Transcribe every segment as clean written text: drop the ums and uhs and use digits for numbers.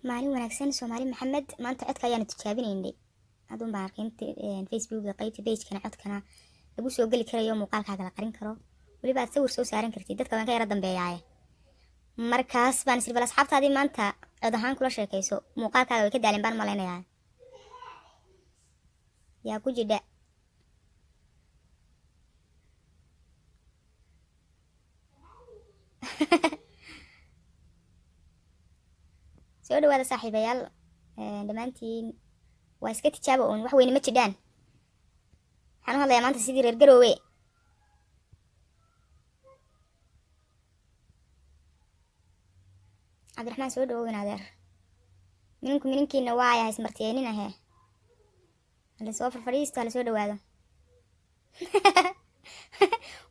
maalin wanaagsan Soomaali Maxamed maanta codka ayaan tijaabinaynay adun baa arkay Facebook qaybta page-kana codkana lagu soo gali karayo muuqaalkaaga la qarin karo waliba aad sawir soo saaran kartid dadka waan ka yara dambeeyaay markaas baan isla asxaabtaadii maanta cod ahaan kula sheekayso muuqaalkaaga way ka daalin baan malaynayaa yaa ku jidha soo dhawaada saaxiibayaal dhamaantiin waa iska tijaabo uun wax weyn ma jidhaan waxaan u hadlayaa maanta sidii reer garoowe cabdiraxmaan soo dhawow adeer minkiina waa yahay ismartiyeenina he hala soo farfadhiisto hala soo dhawaado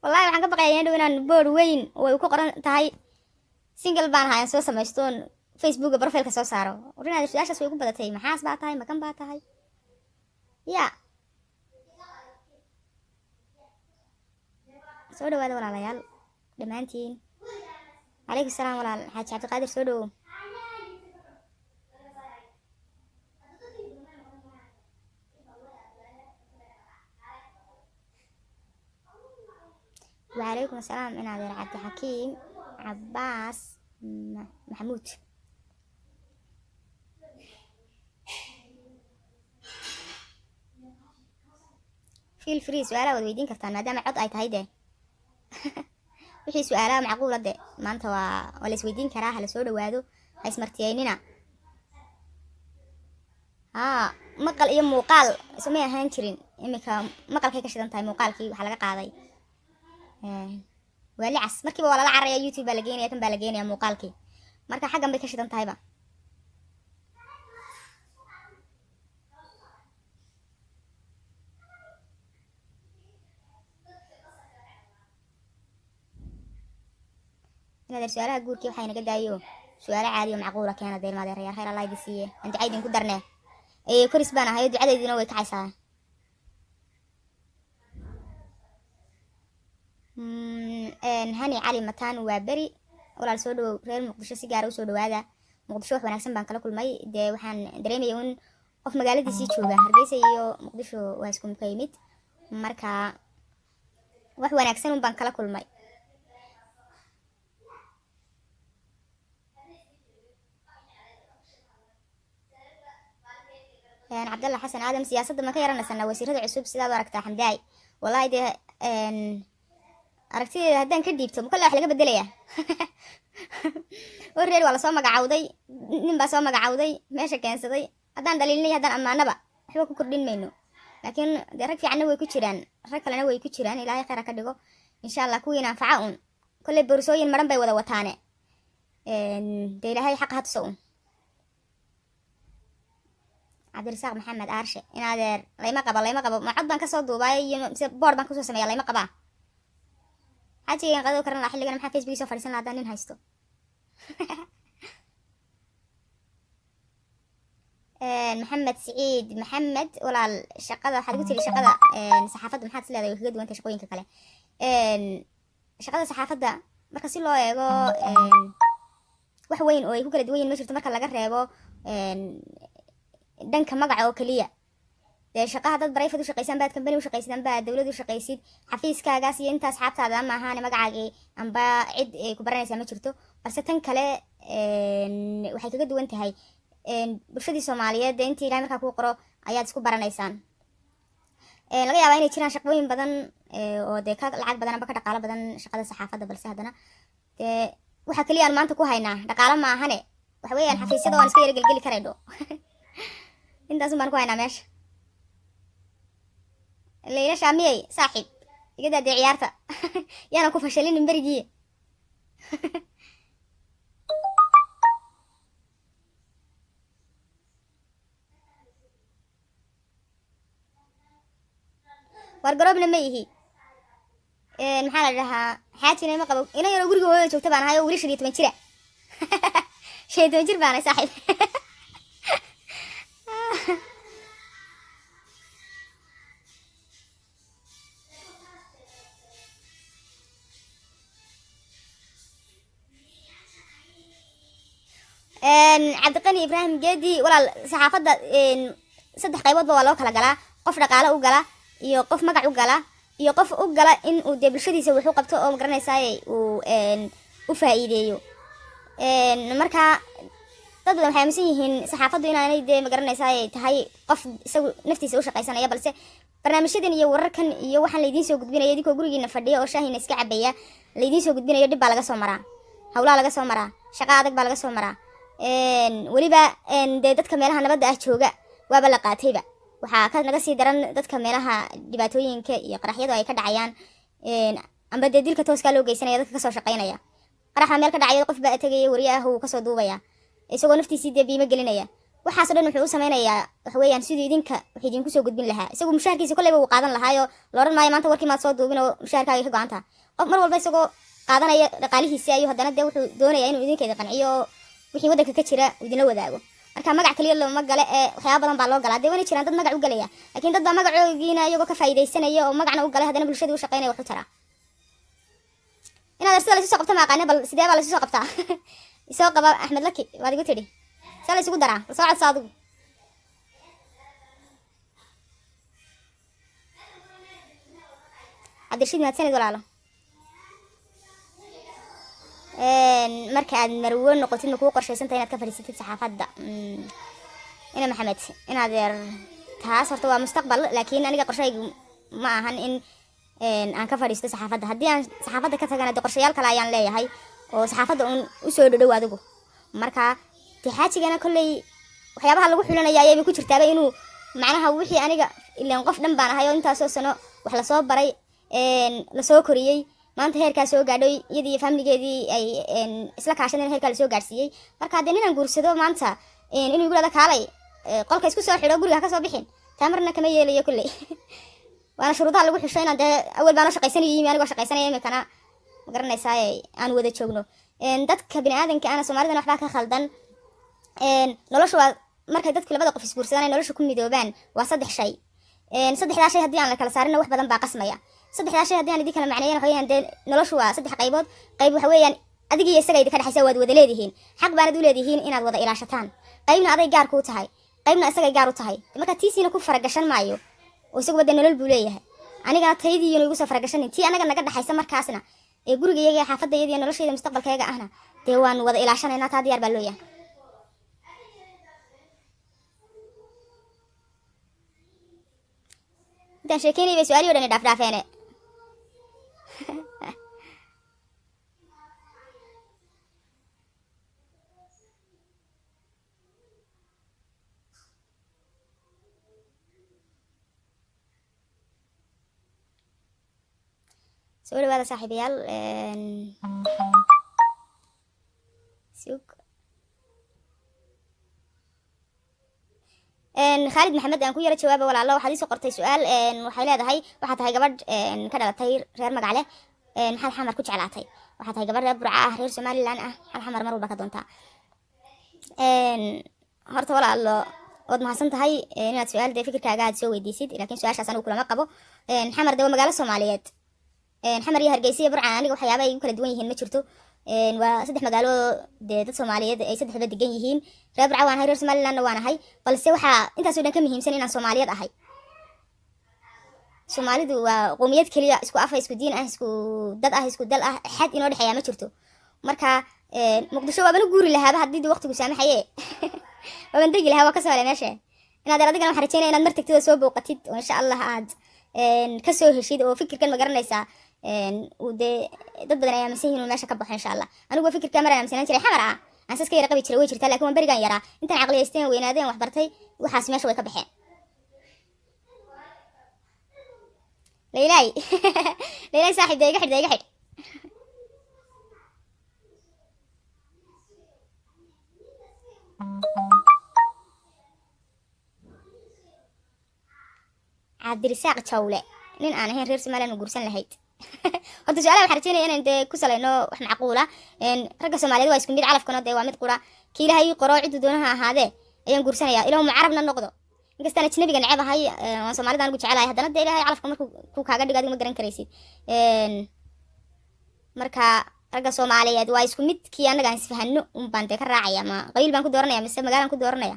wallahi waxaan ka baqayaa indhow inaan board weyn oo ay ku qoran tahay single baan hayaan soo samaystoon Facebook profile soo saaro urinaad su'aashaas way ku badatay maxaas baa tahay makan baa tahay ya soo dhawaada walaalayaal dhamaantiin calaykum salaam walaal xaaji cabdiqaadir soo dhawow وعليكم السلام انا عبد الحكيم عباس محمود feel free su'aalaha wad weydiin kartaan maadaama cod ay tahay de wixii su'aalaha macquul ah maanta waa la isweydiin karaa hala soo dhawaado ha ismartiyeynina maqal iyo muuqaal isma ahaan jirin imika maqalkay ka shidan tahay muuqaalkii waxa laga qaaday waa licas markiiba waa lala caraya YouTube baa la geenaya kan baa la geenaya muuqaalkii marka xaggan bay ka shidan tahayba inaad su'aalaha guurkii waxay naga daayo su'aalo caadi oo macquul ah keena deelma adeer khayr Allah idin siiye aan ducaydin ku darnaa koris baan ahay ducadeydina way kacaysaa hani cali mataan waa beri walaal soo dhawow reer muqdisho si gaar ah u soo dhawaada muqdisho wax wanaagsan baan kala kulmay dee waxaan dareemayaa in qof magaaladiisii jooga Hargeysa iyo muqdisho waa isku mid marka wax wanaagsan baan kala kulmay عبد الله حسن آدم سياسة ما كيرنا سنة وزير هذا عسوب سيدا باركتا حمداي والله ده أركتي هدان كديبتو مكلا أحلقة بدلية ورير والله صومك عودي نبا صومك عودي ماشي كان صدي هدان دليلني هدان أما نبا حبا كردين منه لكن درك في عنه ويكتشران رك لنا ويكتشران إلهي خير كدغو إن شاء الله كوينا فعاون كل برسوين مرن بي ودا وتانه دي إلهي حقها تسوون عبد الرزاق محمد أرشي إن هذا ليما قبل ما عد بان كسر دبي بورد بان كسر سمية ليما قبل حاجة قدو كرنا راح اللي محا فيسبوك سوف فرسنا عدانين هايستو محمد سعيد محمد ولا الشقادة حد قلت لي شقادة صحافة محاد سلا ذي وكجد وانت شقوين ككله شقادة صحافة ده مركز الله يجو wax weyn oo ay ku kala duwan yihiin ma jirto marka laga reebo dhanka magaca oo kaliya shaqada dad barayfad u shaqaysan baad company u shaqaysan baad dawlad u shaqaysid xafiiskaagaas iyo inta asxaabtaada ma ahaan magacaaga amba cid ay ku baranaysa ma jirto balse tan kale waxay kaga duwan tahay bulshadii Soomaaliyeed intii ilaahay markaa ku qoro ayaad isku baranaysaan laga yaabaa inay jiraan shaqooyin badan oo ka lacag badan amba ka dhaqaale badan shaqada saxaafadda balse hadana waxa kaliya aan maanta ku haynaa dhaqaale ma ahane waxa weeyaan xafiisyada waan iska yar galgali karaydo intaas baan ku haynaa meesha leeyla shaamiyay saaxiib iga daa ciyaarta yana ku fashalin berigii war garoobna ma ihi maxaa la dhahaa xaajina ma qabo ina yaroo guriga hooyada joogta baan ahay oo weli 15 jira 15 jir baan ahay saaxiib cabdiqani ibraahim geedi walaal saxaafadda saddex qayboodba waa loo kala galaa qof dhaqaale u gala iyo qof magac u gala iyo qof u gala in uu dee bulshadiisa wuxuu qabto oo magaranaysaay uu u faa'iideeyo marka dad badan waxay aaminsan yihiin saxaafaddu inaanay dee magaranaysaay tahay qof isagu naftiisa u shaqaysanaya balse barnaamijyadan iyo wararkan iyo waxaan laydiin soo gudbinaya idinkoo gurigiina fadhiya oo shaahina iska cabaya laydiin soo gudbinayo dhib baa laga soo maraa hawlaa laga soo maraa shaqa adag baa laga soo maraa weliba dee dadka meelaha nabadda ah jooga waaba la qaatayba waxaa ka naga sii daran dadka meelaha dhibaatooyinka iyo qaraxyadu ay ka dhacayaan amba dee dilka tooskaa loo geysanaya dadka kasoo shaqaynaya qaraxa meel ka dhacayo qof baa tegaya wariye ah uu kasoo duubaya isagoo naftiisii dee biimo gelinaya waxaasoo dhan wuxuu u samaynayaa waxa weeyaan siduu idinka wax idinku soo gudbin lahaa isagu mushaharkiisa kolleyba uu qaadan lahaayo la odhan maayo maanta warkii maad soo duubin oo mushaharkaaga ka go-an taha qof mar walba isagoo qaadanaya dhaqaalihiisii ayuu haddana dee wuxuu doonaya inuu idinkeeda qanciyo oo wixii waddanka ka jira idinla wadaago marka magac kaliya looma gale ee waxyaaba badan baa loo galaa dee wana jiraan dad magac u galaya laakiin dad baa magacoogiina iyagoo ka faa'iidaysanaya oo magacna u galay haddana bulshadii u shaqaynaya wax u taraa inaad sida la isu soo qabta ma aqaane bal sidee baa la isu soo qabtaa isoo qaba axmed laki waad igu tidhi saa la isugu daraa lasoo codsa adigu cabdirashiid mahadsanid walaalo marka aad marwo noqotid ma kuu qorshaysantahay inaad ka fadhiisatid saxaafadda ina maxamed inaad taas horta waa mustaqbal laakiin aniga qorshaygu ma ahan in aan ka fadhiisto saxaafadda haddii aan saxaafadda ka tagana dee qorshayaal kale ayaan leeyahay oo saxaafadda uun usoo dhodhow adigu marka dee xaajigana kolley waxyaabaha lagu xulinaya ayayba ku jirtaaba inuu macnaha wixii aniga ilaan qof dhan baan ahay oo intaasoo sano wax lasoo baray lasoo koriyey maanta heerkaa soo gaadhoy iyadii iyo faamiligeedii ay isla kaashadeen heerkaa lasoo gaadhsiiyey marka dee ninaan guursado maanta inuu igu dhada kaalay qolka isku soo xidho guriga ka soo bixin taa marna kama yeelayo kolley waana shuruudaha lagu xusho inaan dee awal baanoo shaqaysanayo yimi anigoo shaqaysanaya imikana magaranaysaa aan wada joogno dadka biniaadanka ana soomaalidana waxbaa ka khaldan nolosha waa markay dadku labada qof isguursadaan ay nolosha ku midoobaan waa 3 shay saddexdaa shay haddii aan la kala saarinna wax badan baa qasmaya saddexdaa shay haddii aan idin kala macneeyana waxa weeyaan dee noloshu waa 3 qaybood qayb waxa weeyaan adiga iyo isaga idinka dhexaysa waad wada leedihiin xaq baanad u leedihiin inaad wada ilaashataan qaybna aday gaar kuu tahay qaybna isagay gaar u tahay marka tiisiina ku faragashan maayo oo isaguba dee nolol buu leeyahay anigana taydii igu soo faragashanin tii anaga naga dhaxaysa markaasna ee gurigayaga xaafadayada iyo noloshayda mustaqbalkayga ahna dee waan wada ilaashanaynaa taa diyaar baa loo yahay intaan sheekeynay bay su-aalihi o dhan dhaafdhaafeene soo dhawaada saaxiibayaal sug khaalid maxamed aan ku yara jawaaba walaalo waxaad ii soo qortay su-aal waxay leedahay waxaa tahay gabadh ka dhalatay reer magacle maxaad xamar ku jeclaatay waxaa tahay gabadh reer burca ah reer somaliland ah maxaad xamar mar walba ka doontaa horta walaalo waad mahadsan tahay inaad su-aal dee fikirkaaga aad soo weydiisid laakiin su-aashaas anigu kulama qabo xamar dee waa magaalo soomaaliyeed xamar iyo hargeysa iyo burca aniga waxyaaba ay igu kala duwan yihiin ma jirto waa 3 magaalo dee dad Soomaaliyeed ay saddexba degan yihiin reer burca waan ahay reer somalilandna waan ahay balse waxaa intaasoo dhan ka muhiimsan inaan Soomaaliyeed ahay Soomaalidu waa qowmiyad kaliya isku af isku diin ah isku dad ah isku dal ah xad inoo dhaxeeya ma jirto marka muqdisho waa bana guuri lahaaba haddii waqtigu saamaxaye waan degi lahaa waa ka soo helay meesha inaad adigana waxaan rajeynayaa inaad mar tagtida soo booqatid oo insha Allah aad ka soo heshid oo fikirkan ma garanaysaa uu dee dad badan ay aaminsan yihiin meesha ka baxo insha Allah anigu fikirka mar aaminsan jiray xamar ah aan saska yara qabi jiray way jirtaa laakiin waan barigan yaraa intaan aqliyeysteen weynaadeen wax bartay waxaas meesha way ka baxeen leylay leylay saaxiib iga xidh cabdirisaaq jawle nin aan ahayn reer Soomaaliya ma guursan lahayd horta su'aalaha waxaan rajaynaya inaan dee ku salayno wax macquula ragga Soomaaliyeed waa isku mid calafkana dee waa mid qura kii ilaahay qoro ciddu doonaha ahaadee ayaan guursanayaa ilaa ma carabna noqdo inkastaan ajnabiga necab ahay waan Soomaalida anigu jecelahay haddana dee ilaahay calafka markuu ku kaaga dhigo adiga ma garan karaysid marka ragga Soomaaliyeed waa isku mid kii anaga aan isfahanno baan dee ka raacaya ma qabiil baan ku dooranaya mise magaalaan ku dooranaya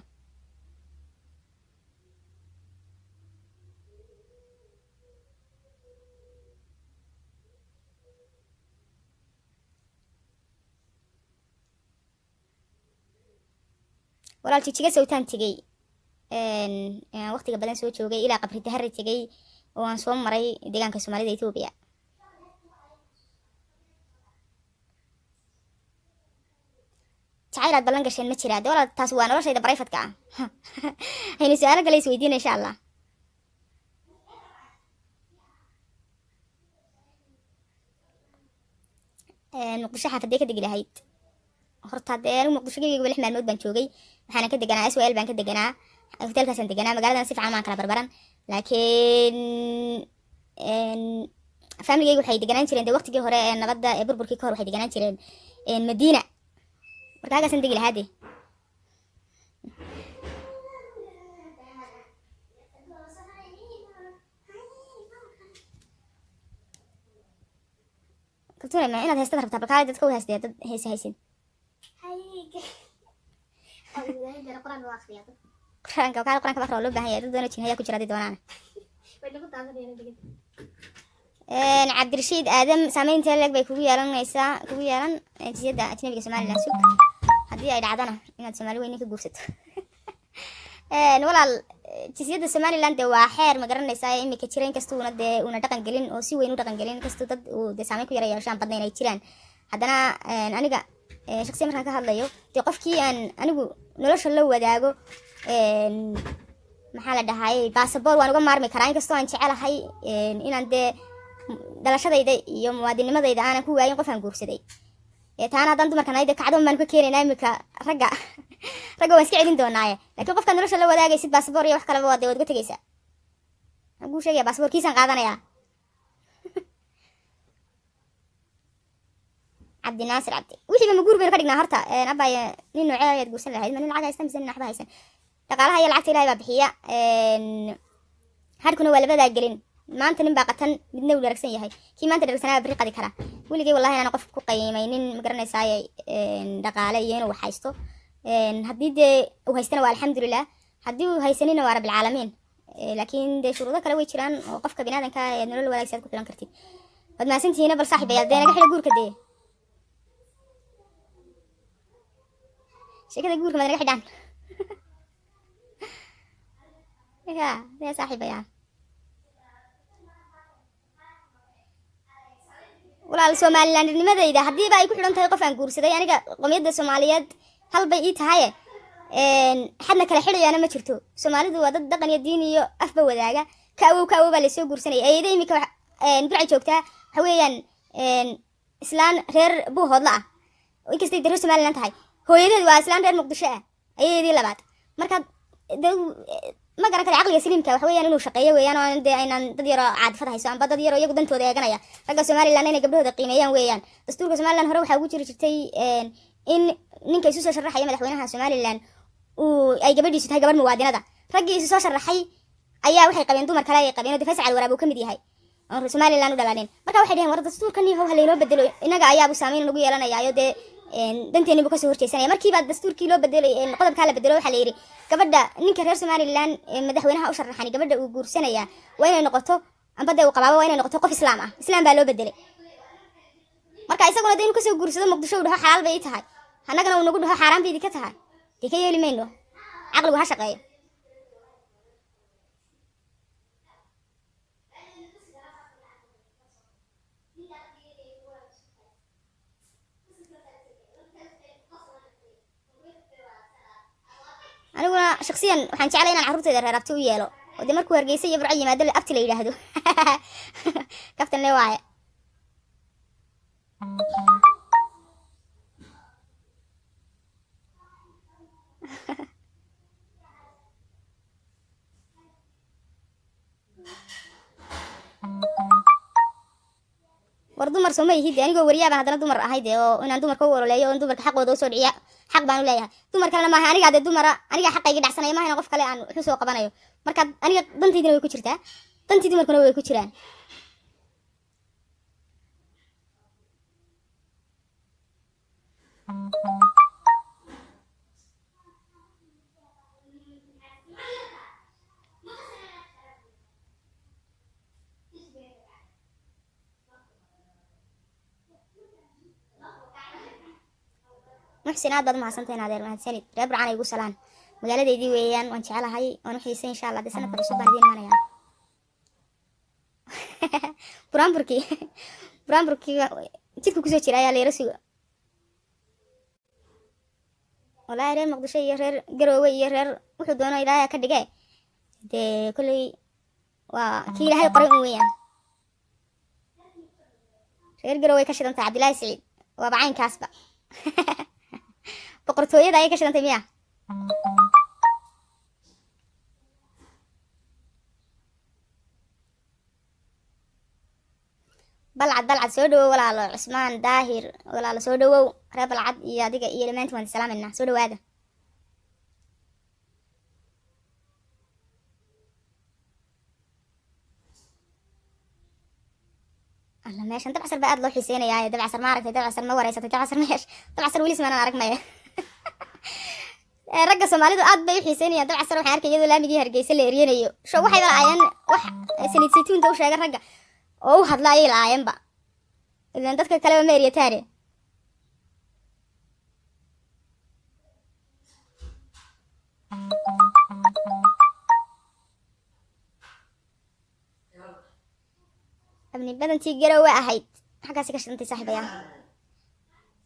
walaal jijiga sawtaan tegay waqtiga badan soo joogay ilaa qabri dahar tegay oo aan soo maray deegaanka Soomaalida Itoobiya jacayl aad ballan gasheen ma jiraa walaal taas waa noloshayda private-ka ah hayna su'aalo kale is weydiina insha Allah muqdisho xaafadee ka degi lahayd horta dee anigu muqdisho guriga 6 maalmood baan joogay waxaan ka deganaa SWL baan ka deganaa hotelkaasaan deganaa magaaladan si fiican maan kala barbaran laakiin familygaygu waxay deganaan jireen dee waqtigii hore ee nabadda ee burburkii ka hor waxay deganaan jireen Madiina marka halkaasaan degi lahaa dee kaltuune ma inaad heestada rabtaa balkaale dadka u heestaya dad heese haysin quraanka wakaal quraanka baqra loo baahan yahay dad doona jin haya ku jira doonaan Cabdirashiid Aadam saameynta leeg bay kugu yeelanaysaa kugu yeelan jiyada ajnabiga Soomaaliland sug hadii ay dhacdana inaad Soomaali weyn ka guursato walaal jiyada Soomaaliland waa xeer ma garanaysaa imika jireen kasta una dhaqan gelin oo si weyn u dhaqan gelin kasta dad uu de saameyn ku yareeyo shan badna inay jiraan haddana aniga shakhsiyan markaan ka hadlayo dee qofkii aan anigu nolosha la wadaago maxaa la dhahaayay baasaboor waan uga maarmi karaa inkastoo aan jecelahay inaan dee dhalashadayda iyo muwaadinimadayda aanan ku waayin qof aan guursaday taana haddaan dumarkan ayda kacdoon baan ka keenaynaa imika ragga waan iska celin doonaaye laakiin qofkaan nolosha la wadaagaysid baasaboor iyo wax kaleba waa dee waad uga tegaysaa waxaan kuu sheegaya baasaboorkiisaan qaadanayaa عبد الناصر عبدي وحي ما مقول بينك دغنا هرتا ابا نين نوعيه غورسن لهيد من لعag haysan misan naxba haysan dhaqaalaha iyo lacagta ilaahay baa bixiya hadkuna waa labada gelin maanta nin baaqatan midna uu dharagsan yahay kii maanta dharagsanaa bari qadi kara weligay wallahi ana qof ku qiimaynin ma garanaysaa dhaqaale iyo inuu haysto hadii de uu haystana waa alxamdulillah hadii uu haysanina waa rabbil caalamiin laakiin de shuruudo kale way jiraan oo qofka bini'aadanka ee nolol wanaagsan ku filan kartid wad maasantiina bal saaxiibayaal de naga xil guurka de شكلك يقولك ما نريح دان يا صاحبي يا ولا الصوماليلاند nimadayda hadii ba ay ku xiran tahay qof aan guursaday aniga qomiyada Soomaaliyeed hal bay ii tahay xadna kala xidhayana ma jirto Soomaalidu waa dad dhaqan iyo diin iyo afba wadaaga kaawo baa la soo guursanay ayday imika burca joogtaa waxa weeyaan islaan reer buuhoodla ah oo inkastay reer Soomaaliland tahay hooyadeed waa islaan reer Muqdisho ah ayadii labaad marka ma garan kara aqliga saliimka waxa weeyaan inuu shaqeeyo weeyaan oo aynaan dad yar oo caadifad hayso amba dad yar oo iyagu dantooda eeganaya ragga Soomaaliland inay gabdhahooda qiimeeyaan weeyaan dastuurka Soomaaliland hore waxa ugu jiri jirtay in ninka isu soo sharaxay madaxweynaha Soomaaliland uu ay gabadhiisu tahay gabadh muwaadinada raggii isu soo sharaxay ayaa waxay qabeen dumar kale ay qabeen oo Faysal Cali Waraab uu kamid yahay oo Soomaaliland u dhalaneen marka waxay dhaheen war dastuurkan iyo waxa leeyo bedelo inaga ayaa u saameyn lagu yeelanayaa de danteeni buu ka soo horjeesanaya markii baad dastuurkii loo bedelay qodobka la bedelo waxa la yiri gabadha ninka reer Soomaaliland madaxweynaha u sharaxani gabadha uu guursanaya waa inay noqoto amba uu qabaabo waa inay noqoto qof islaam ah islaam baa loo bedelay marka isaguna inuu ka soo guursado Muqdisho uu dhaho xalaal bay tahay annagana uu nagu dhaho xaraan bay ka tahay ka yeeli mayno aqligu ha shaqeeyo aniguna shakhsiyan waxaan jeclahay inaan carruurtayda reer abti u yeelo oo de markuu Hargeysa iyo Burco yimaado abti la yiraahdo kaftan le waaye war dumar soo ma ihid anigoo wariyaaba haddana dumar ahayd oo inaan dumarka u ololeeyo oo dumarka xaqooda u soo dhiciya xaq baan u leeyahay dumar kalena maaha aniga hadee dumara aniga xaqayga dhacsanaya maaha qof kale aan wuxuu soo qabanayo marka aniga dantaydina way ku jirtaa dantii dumarkuna way ku jiraan محسن aad baad mahadsantahay adeer mahadsanid reer Burcaan ay ugu salaan magaaladeedii weeyaan waan jecelahay waan u xiisay insha Allah sanadka cusub baan idin maanaya Buraanburki jidku ku soo jiray ayaa leeyahay suuga walaal reer Muqdisho iyo reer Garowe iyo reer wuxuu doono ilaahay ka dhigay de kulay waa kii ilaahay qoray u weeyaan reer Garowe ka shidanta Cabdilaahi Saciid waa bacaan kaasba boqortooyada ay ka shidantay miya balcad soo dhawow walaalo Cusmaan Daahir walaalo soo dhawow reer balcad iyo adiga iyo dhamaantiin waan salaamayna soo dhawaada alla meeshan dabcasar baa aad loo xiiseynayaa dabcasar ma aragtay dabcasar ma wareysatay dabcasar meesh dabcasar weli ismaan aragmay ragga Soomaalidu aad bay u xiiseynayaan dabcasar waxaan arkay iyadoo laamigii Hargeysa la eriyanayo soo waxay laayeen wax saliid saytuunta u sheegay ragga oo u hadlaayay laayeenba ilaan dadka kale ma eriyataane abni badantii Garowe ahayd xagaasi ka shidantay saaxiibaya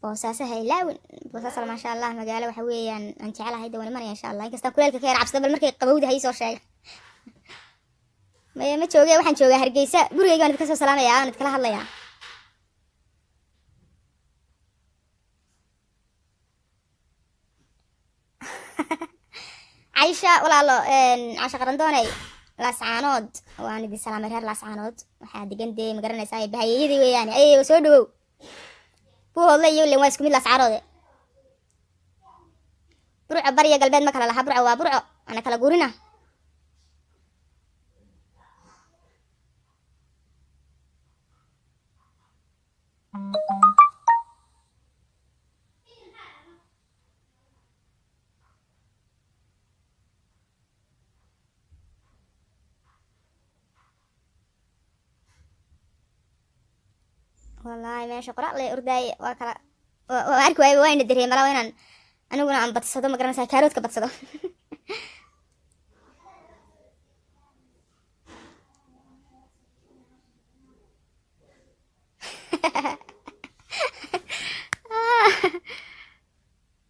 boosaasa haylaawin boosaasa ma sha Allah magaalo waxa weeyaan aan jecelahay dawani maraya insha Allah inkasta kuleelka ka yar cabsada bal markay qabowda hay soo sheeg ma joogay waxaan joogaa Hargeysa gurigayga aan ka soo salaamayaa aan kala hadlayaa Aisha walaalo Aisha qarandoonay laascaanood waan idin salaamay reer laascaanood waxaa degan dee ma garanaysaa bahayadii weeyaan ay soo dhawow buuhoodle iyo leen waa isku mid laascaanoode burco bariya galbeed ma kala laha burco waa burco ana kala guurina والله ماشي قرأ لي أرداي وكلا وأركو أي وين الدرهم ملا وين أنا أقول أنا بتصدم ما قرنا كاروت كبتصدم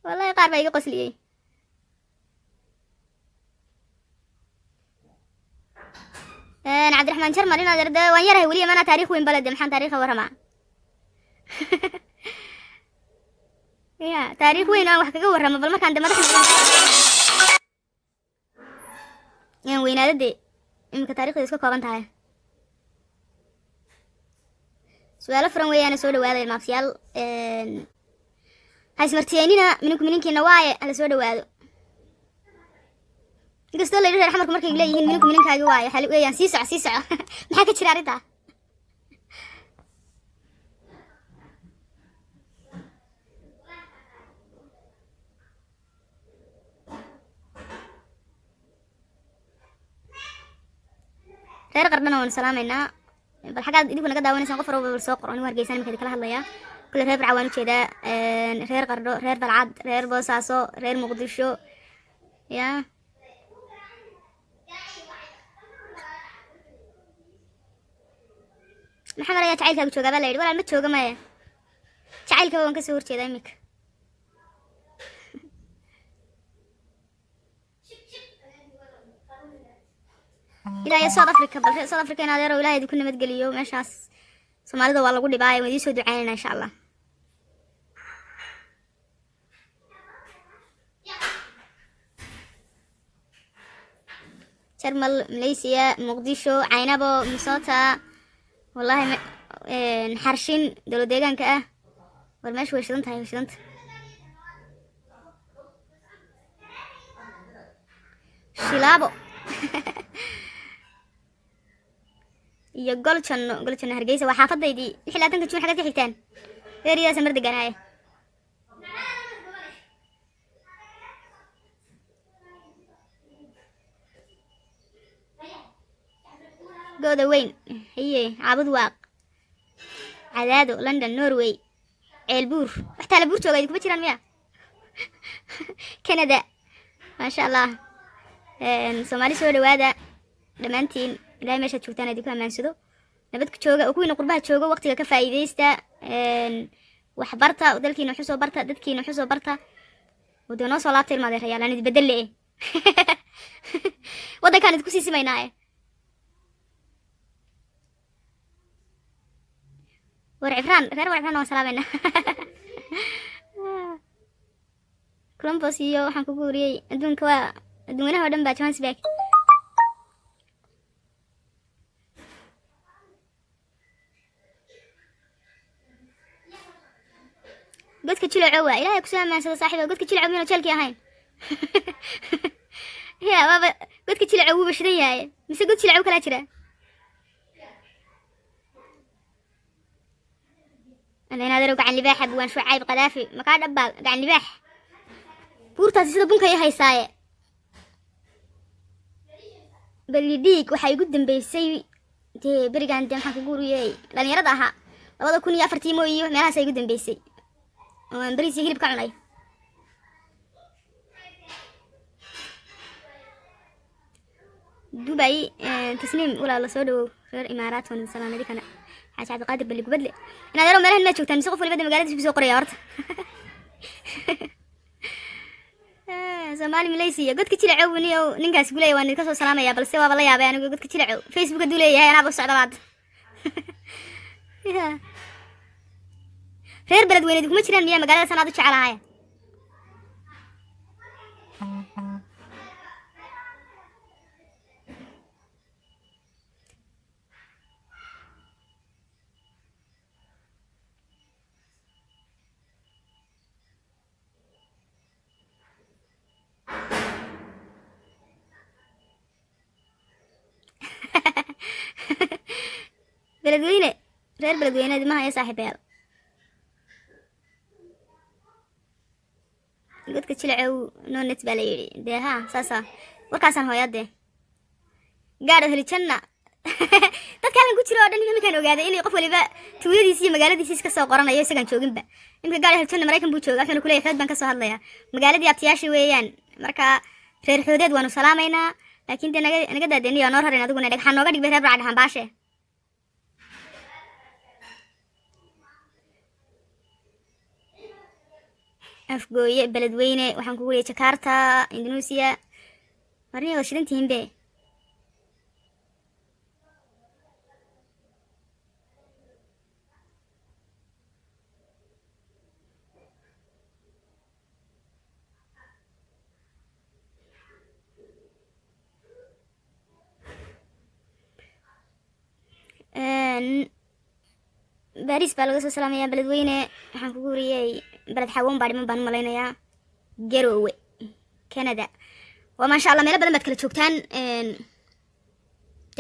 والله قارب يقص لي أنا عبد الرحمن شرمر هنا درده وين يره ولي ما أنا تاريخ وين بلد محن تاريخه ورما يا تاريخ وين أنا وحكي ورما بل ما كان دم يعني وين هذا دي إنك تاريخ يسكو كوبان تاعي سؤال فرن ويانا سو dhawaada ilmaafyaal hay smartiyeenina mininku nawaaye ala soo dhawaado inkastoo la yiraahdo xamarku markay leeyihiin mininkaaga waaye xal weeyaan sii soco maxaa ka jira arinta reer qardana waan salaameynaa bal xagaad idinku naga daawanaysan qof walba soo qoro inuu Hargeysa markay kala hadlaya kule reer Burcaan u jeeda reer Qardo reer Balcad reer Boosaaso reer Muqdisho ya maxaa maraya jacaylkaagu joogaa baa la yidhi walaal ma jooga maya jacaylka waan ka soo horjeedaa imika إلى South Africa بل South Africa أنا أدري ولاية كنا متقليو ماشاس Soomaalida waa lagu dhibaayo wadii soo ducaynayna insha Allah Jarmal Malaysia Muqdisho Caynabo Minnesota والله حرشين دولة ديجان كأه والماش وشدنت هاي وشدنت شلابو iyo golchano hargeysa waa xaafadaydii xilaatanka juun xagad ka xigtaan reeriyaas mar deganaaye gooda weyn haye caabud waaq cadaado london norway ceelbuur wax taala buur jooga kuma jiraan miya canada maasha allah soomaali soo dhawaada dhammaantiin ilaahay meeshaad joogtaan idinku ammaansado nabadka jooga oo kuwiina qurbaha jooga waqtiga ka faa'iidaysta wax barta dalkiina wax usoo barta dadkiina wax usoo barta wadoo noo soo laabta ilmaadee rayaal aan idibedel le waddankaan idinku sii simaynaaye war cifraan reer war cifraan waan salaamayna columbus iyo waxaan kugu wariyey adduunka waa adduunyanaha oo dhan baa johannesburg godka jilaco waa ilaahay ku soo amaansada saaxiiba godka jilaco miyana jeelkii ahayn ya waaba godka jilaco wuu bashidan yahay mise god jilaco kalaa jira ana inaad arow gacan libaaxa buwaan shucayb qadaafi makaa dhabbaal gacan libaax buurtaasi sida bunka ii haysaaye balidhiig waxaa igu dambeysay dee berigaan dee maxaan kugu uriyey dhalinyarada ahaa 2004 mooyi meelahaas igu dambeysay waan bariis iyo hilib ka cunay Dubai tasniim walaa la soo dhawow reer imaaraat wan salaamadi kana xaaji cabdiqaadir bali gubadle inaad yaro meelahan ma joogtaan mise qof waliba magaalada soo qoraya horta Soomaali Malaysia godka jilacow niyo ninkaas gulay waan idinka soo salaamaya balse waaba la yaabay anigu godka jilacow Facebook ka duleeyahay anaba socda baad reer beledweyne kuma jiraan miyaa magaalada sanaad u jecelahay beledweyne reer beledweyne dimaha ya saaxiibayaal godka jilacow no net baa la yidhi dee haa saasa warkaasaan hooyadee gaadho heli janna dadka halkan ku jira oo dhan iminkaan ogaaday inay qof waliba tuuladiisi iyo magaaladiisi iska soo qoranayo isagaan jooginba iminka gaadho heli janna maraykan buu jooga waxaanu ku leeyahay xood baan ka soo hadlayaa magaaladii abtiyaashii weeyaan marka reer xoodeed waanu salaamaynaa laakiin dee naga daadeniyo noo rarin adiguna dhagxaan nooga dhigbay reer bacadhaxan baashe afgooye beledweyne waxaan kugu leeyahay Jakarta Indonesia marniyo shidantihiin be Baris baa laga soo salaamayaa beledweyne waxaan kugu wariyey beled xawoon baa dhiman baan u malaynayaa Garowe Canada waa maasha Allah meelo badan baad kala joogtaan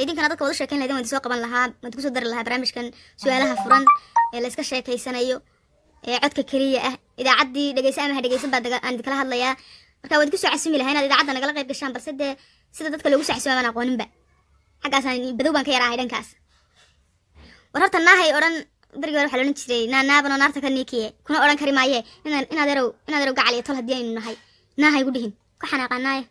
idinkana dadka wada sheekayn lahaydeen waan soo qaban lahaa waan ku soo dari lahaa barnaamijkan su'aalaha furan ee la iska sheekaysanayo ee codka kaliya ah idaacaddii dhageysa ama dhageysan baa aan kala hadlayaa marka waan ku soo casumi lahaa inaad idaacadda nagala qayb gashaan balse dee sida dadka loogu soo casumaan aqooninba xaggaasaan badow baan ka yarahay dhankaas war horta naahay odhan beriga hore waxaa loolan jiray naanaabano naarta ka niikiye kuna odhan kari maaye inaad yarow gacal iyo tol haddii aynu nahay naahay gu dhihin ka xanaaqanaaye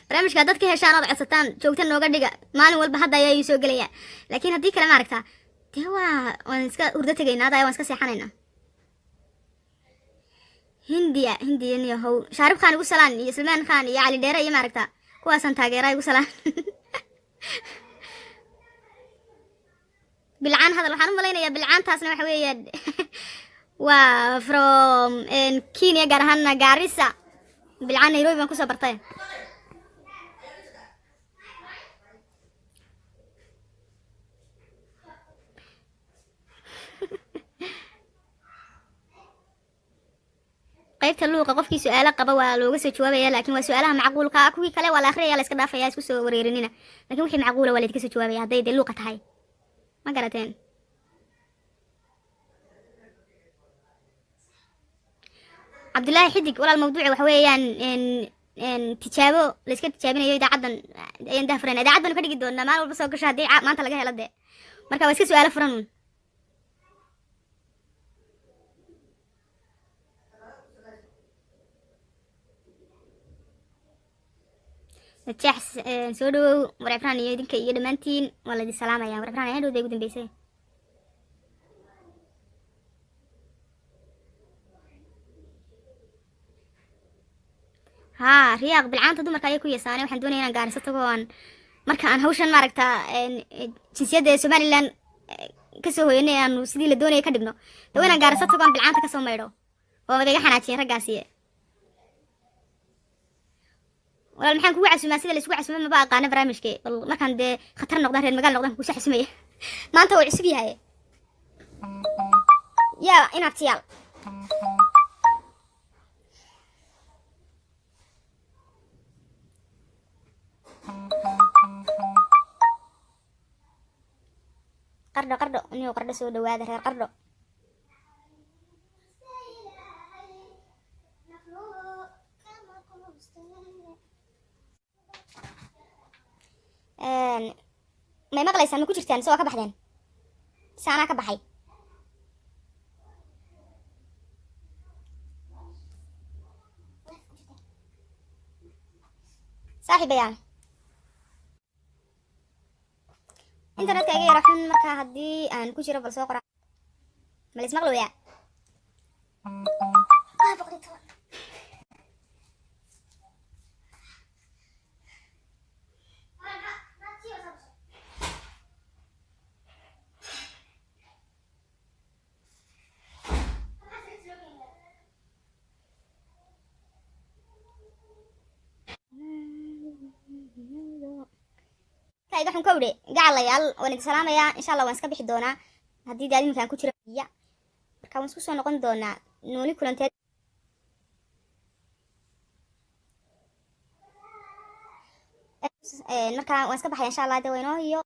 barnaamijka dadka heshaan ood codsataan joogta nooga dhiga maalin walba hadda ayaa ii soo gelaya laakiin haddii kale ma aragtaa dee waan iska hurdo tegaynaa hadda waan iska seexanaynaa hindiya niyo how shaarib khaan igu salaan iyo salmaan khaan iyo cali dheere iyo ma aragtaa kuwaasaan taageeraa igu salaan بالعان هذا waxaan u malaynayaa bilcaantaasna waxa weeyaan waa from Kenya gaar ahaan Garissa bilcaan Nairobi baan ku soo bartay qaybta luuqa qofkii su'aalo qaba waa looga soo jawaabaya laakiin waa su'aalaha macquulka ah kuwii kale waa la akhriyaa la iska dhaafaya isku soo wareerinina laakiin wixii macquula waa la idinka soo jawaabaya hadday de luuqa tahay ma garateen Cabdullaahi Xidig walaal mawduuca waxa weeyaan tijaabo la iska tijaabinayo idaacadan ayaan daafureen idaacadan ka dhigi doonaa maalin walba soo gasho haddii maanta laga helo de marka waa iska su'aalo furan نجاح سودو ورعبران يدينك iyo dhamaantiin waa la idin salaamaya warcabran ayaa dhowday ugu dambeysay ها رياق بالعانتا dumarka ayay ku yeesaanay waxaan doonayaa inaan gaariso tago aan marka aan hawshan maaragta jinsiyadda Somaliland ka soo hoyanay aan sidii la doonayay ka dhigno daw inaan gaariso tago aan bilcaanta ka soo meedho oo magaga xanaajiyay ragaasi walaal maxaan kugu casuumaa sida la isugu casuumay ma aqaan barnaamijkee bal markaan de khatar noqdaan reer magaal noqdaan ku soo casuumay maanta waa cusub yahay yaa inabtiyaal qardho inuu qardho soo dhawaada reer qardho may maqlaysaan ma ku jirtaan soo ka baxdeen saana ka baxay saaxiibayaan internetka iga yara xun marka haddii aan ku jiro bal soo qora ma lis maqlooyaa iga xun kawdhe gacalayaal waan idin salaamayaa insha Allah waan iska bixi doonaa haddii daad iminkaan ku jiro biya marka waan isku soo noqon doonaa nooli kulanteed marka waan iska baxaya insha Allah dawaynoo iyo